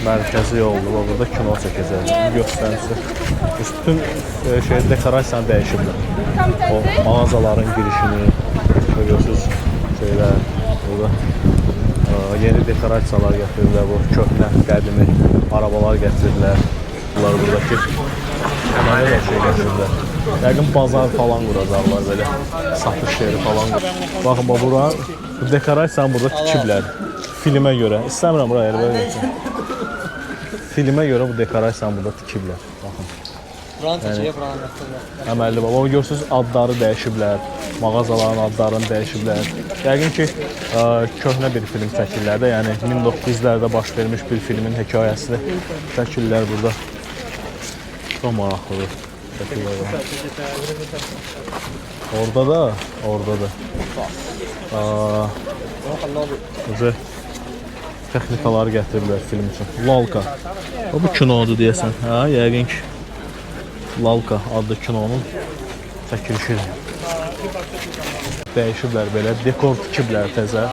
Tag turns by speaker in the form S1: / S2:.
S1: mərkəzi yoldur. Burada kino çəkəcək. Göstərisi. Bütün dekorasiyanı dəyişiblər. O mağazaların girişini görürsünüz. Burada yeni dekorasiyalar gətirirlər. Bu köhnə, qədimi arabalar gətirirlər. Bunlar buradakı həmən də gətirirlər. Yəqin bazar falan quracaqlar belə. Satış yeri falan. Baxın, bura bu dekorasiyanı burada tikiblər. Filmə görə. İstəmirəm buraya belə görsün. Filmə görə bu dekorasiyanı burada tikiblər. Baxın. Əməlli baba. Görürsünüz, adları dəyişiblər. Mağazaların adlarını dəyişiblər. Yəqin ki, köhnə bir film çəkirlər də. Yəni 1900-lərdə baş vermiş bir filmin hekayəsini çəkirlər burada. Çox maraqlıdır. Orada da. Texnikaları gətiriblər film üçün. Lalka. Bu kinodur deyəsən. Yəqin ki, Lalka adlı kinonun çəkilişidir. Dəyişiblər belə, dekor tikiblər təzə.